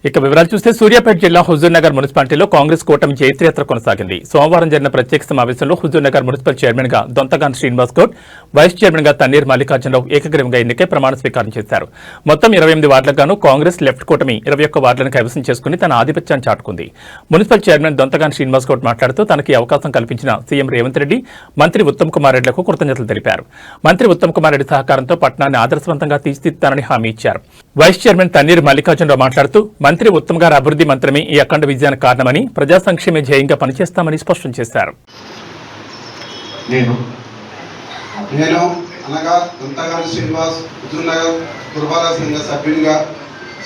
ఇక వివరాలు చూస్తే సూర్యాపేట జిల్లా హుజూర్నగర్ మున్సిపాలిటీలో కాంగ్రెస్ కూటమి జైత్రయాత్ర కొనసాగింది. సోమవారం జరిగిన ప్రత్యేక సమావేశంలో హుజూర్నగర్ మున్సిపల్ చైర్మన్ గా దొంతగాన్ శ్రీనివాస్ గౌడ్, వైస్ చైర్మన్ గా తన్నీర్ మల్లికార్జునరావు ఏకగ్రీవంగా ఎన్నికై ప్రమాణ స్వీకారం చేశారు. మొత్తం 28 వార్డులకు గాను కాంగ్రెస్ లెఫ్ట్ కూటమి 21 వార్డులను కైవసం చేసుకుని తన ఆధిపత్యాన్ని చాటుకుంది. మున్సిపల్ చైర్మన్ దొంతగాన్ శ్రీనివాస్ గౌడ్ మాట్లాడుతూ తనకి అవకాశం కల్పించిన సీఎం రేవంత్ రెడ్డి, మంత్రి ఉత్తమ్ కుమార్ రెడ్డిలకు కృతజ్ఞతలు తెలిపారు. మంత్రి ఉత్తమ్ కుమార్ రెడ్డి సహకారంతో పట్టణాన్ని ఆదర్శవంతంగా తీర్చిదిద్దుతానని హామీ ఇచ్చారు. వైస్ చైర్మన్ తన్నీర్ మల్లికార్జునరావు మాట్లాడుతూ మంత్రి ఉత్తమ్ గారి అభివృద్ధి మంత్రమే ఈ అఖండ విజయానికి కారణమని, ప్రజా సంక్షేమ ధ్యేయంగా పనిచేస్తామని స్పష్టం చేశారు. నేను అనగా దొంతగాన్ శ్రీనివాస్ హుజూర్నగర్ పురపాలక సంఘ సభ్యునిగా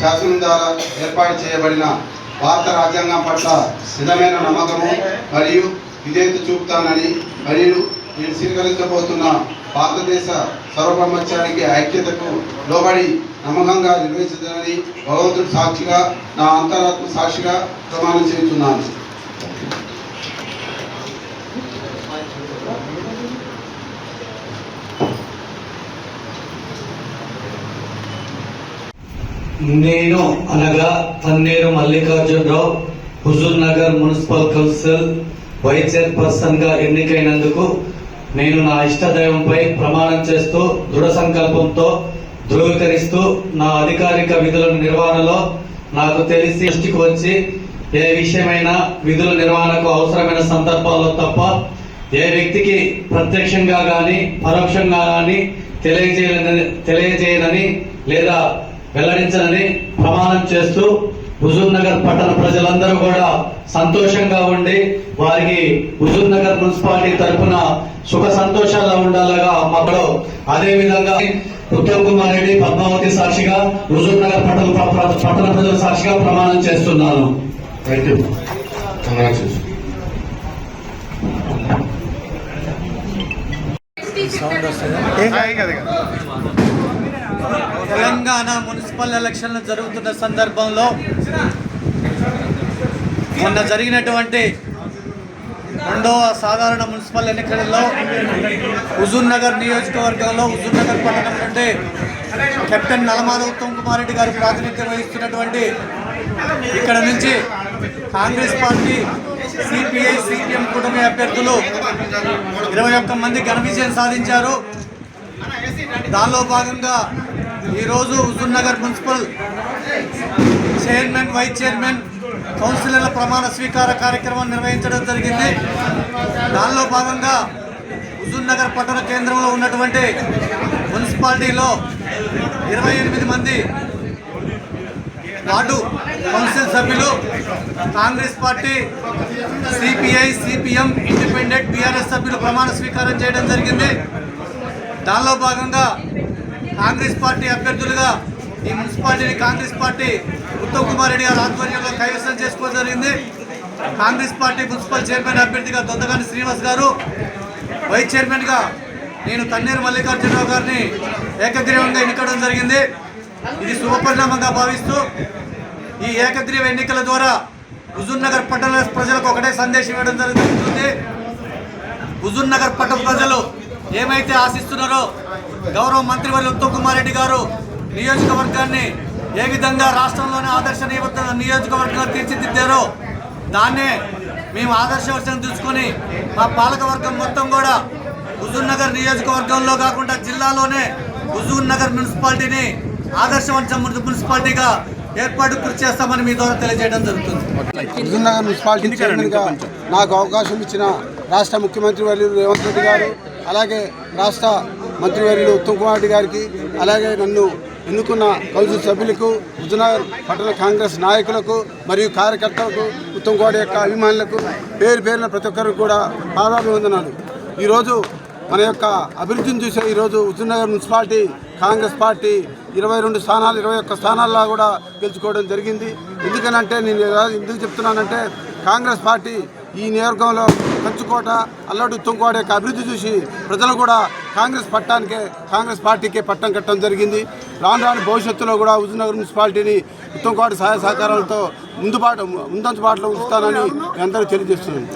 శాసనం ద్వారా ఏర్పాటు చేయబడిన భారత రాజ్యాంగం పట్ల స్థిరమైన నమ్మకము మరియు విధేయత చూపుతానని మరియు నేను స్వీకరించబోతున్న భారతదేశ సర్వప్రపంచానికి ఐక్యతకు లోబడి నమ్మకంగా నిర్వహించదని భగవంతుడు సాక్షిగా నా అంతరాత్మ సాక్షిగా ప్రమాణం చేస్తున్నాను. నేను అనగా Tanneeru Mallikarjunarao Huzurnagar municipal council vice chairperson గా ఎన్నికైనందుకు నేను నా ఇష్టదైవంపై ప్రమాణం చేస్తూ దృఢ సంకల్పంతో ధృవీకరిస్తూ నా అధికారిక విధుల నిర్వహణలో నాకు తెలిసి దృష్టికి వచ్చి ఏ విషయమైనా విధుల నిర్వహణకు అవసరమైన సందర్భాల్లో తప్ప ఏ వ్యక్తికి ప్రత్యక్షంగా గాని పరోక్షంగా గాని తెలియజేయనని లేదా వెల్లడించనని ప్రమాణం చేస్తూ హుజూర్నగర్ పట్టణ ప్రజలందరూ కూడా సంతోషంగా ఉండి వారికి హుజూర్నగర్ మున్సిపాలిటీ తరఫున సుఖ సంతోషాల్లో ఉండాలగా మాకు అదే విధంగా ఉత్తమ్ కుమార్ రెడ్డి పద్మావతి సాక్షిగా హుజూర్నగర్ పట్టణ ప్రజల సాక్షిగా ప్రమాణం చేస్తున్నాను. తెలంగాణ మున్సిపల్ ఎలక్షన్లు జరుగుతున్న సందర్భంలో మొన్న జరిగినటువంటి 2వ సాధారణ మున్సిపల్ ఎన్నికలలో హుజూర్నగర్ నియోజకవర్గంలో హుజూర్నగర్ పట్టణం నుండి కెప్టెన్ నల్లమాద ఉత్తమ్ కుమార్ రెడ్డి గారు ప్రాతినిధ్యం వహిస్తున్నటువంటి ఇక్కడ నుంచి కాంగ్రెస్ పార్టీ, సిపిఐ, సిపిఎం కూటమి అభ్యర్థులు 21 మంది ఘన విజయం సాధించారు. దానిలో భాగంగా ఈరోజు Huzurnagar municipal chairman, vice chairman, కౌన్సిలర్ల ప్రమాణ స్వీకార కార్యక్రమం నిర్వహించడం జరిగింది. దానిలో భాగంగా హుజూర్నగర్ పట్టణ కేంద్రంలో ఉన్నటువంటి మున్సిపాలిటీలో 28 మంది వార్డు కౌన్సిల్ సభ్యులు Congress party, CPI, CPM, independent, BRS సభ్యులు ప్రమాణ స్వీకారం చేయడం జరిగింది. దానిలో భాగంగా కాంగ్రెస్ పార్టీ అభ్యర్థులుగా ఈ మున్సిపాలిటీని కాంగ్రెస్ పార్టీ ఉత్తమ్ కుమార్ రెడ్డి గారి ఆధ్వర్యంలో కైవసం చేసుకోవడం జరిగింది. కాంగ్రెస్ పార్టీ మున్సిపల్ చైర్మన్ అభ్యర్థిగా దొంతగాని శ్రీనివాస్ గారు, వైస్ చైర్మన్గా నేను తన్నీరు మల్లికార్జునరావు గారిని ఏకగ్రీవంగా ఎన్నుకోవడం జరిగింది. ఇది శుభపరిణామంగా భావిస్తూ ఈ ఏకగ్రీవ ఎన్నికల ద్వారా హుజూర్నగర్ పట్టణ ప్రజలకు ఒకటే సందేశం ఇవ్వడం జరుగుతుంది. హుజూర్నగర్ పట్టణ ప్రజలు ఏమైతే ఆశిస్తున్నారో గౌరవ మంత్రివర్యులు ఉత్తమ్ కుమార్ రెడ్డి గారు నియోజకవర్గాన్ని ఏ విధంగా రాష్ట్రంలోనే ఆదర్శనీయ నియోజకవర్గంగా తీర్చిదిద్దారో దాన్నే మేము ఆదర్శవర్గం తీసుకొని మా పాలకవర్గం మొత్తం కూడా హుజూర్నగర్ నియోజకవర్గంలో కాకుండా జిల్లాలోనే హుజూర్నగర్ మున్సిపాలిటీని ఆదర్శవంత మున్సిపాలిటీగా ఏర్పాటు కృషి చేస్తామని మీ ద్వారా తెలియజేయడం జరుగుతుంది. హుజూర్నగర్ మున్సిపాలిటీ చైర్మన్గా నాకు అవకాశం ఇచ్చిన రాష్ట్ర ముఖ్యమంత్రి వర్యులు రేవంత్ రెడ్డి గారు, అలాగే రాష్ట్ర మంత్రివర్యులు ఉత్తమ్ కుమార్ రెడ్డి గారికి, అలాగే నన్ను ఎన్నుకున్న కౌన్సిల్ సభ్యులకు, హుజూర్నగర్ పట్టణ కాంగ్రెస్ నాయకులకు మరియు కార్యకర్తలకు, ఉత్తమ్ కుమార్ యొక్క అభిమానులకు పేరున ప్రతి ఒక్కరికి కూడా పాదాభివందనాలు. ఈరోజు మన యొక్క అభివృద్ధిని చూసే ఈరోజు హుజూర్నగర్ మున్సిపాలిటీ కాంగ్రెస్ పార్టీ 21 స్థానాల్లో కూడా గెలుచుకోవడం జరిగింది. ఎందుకనంటే నేను ఎందుకు చెప్తున్నానంటే కాంగ్రెస్ పార్టీ ఈ నియోజకవర్గంలో కంచుకోట, అల్లడు, ఉత్తమ్కోట యొక్క అభివృద్ధి చూసి ప్రజలు కూడా కాంగ్రెస్ పార్టీకే పట్టం కట్టడం జరిగింది. రాను భవిష్యత్తులో కూడా హుజూర్నగర్ మున్సిపాలిటీని ఉత్తమ్కోట సహాయ సహకారాలతో ముందంచు బాటలో ఉంచుతానని అందరూ తెలియజేస్తున్నాను.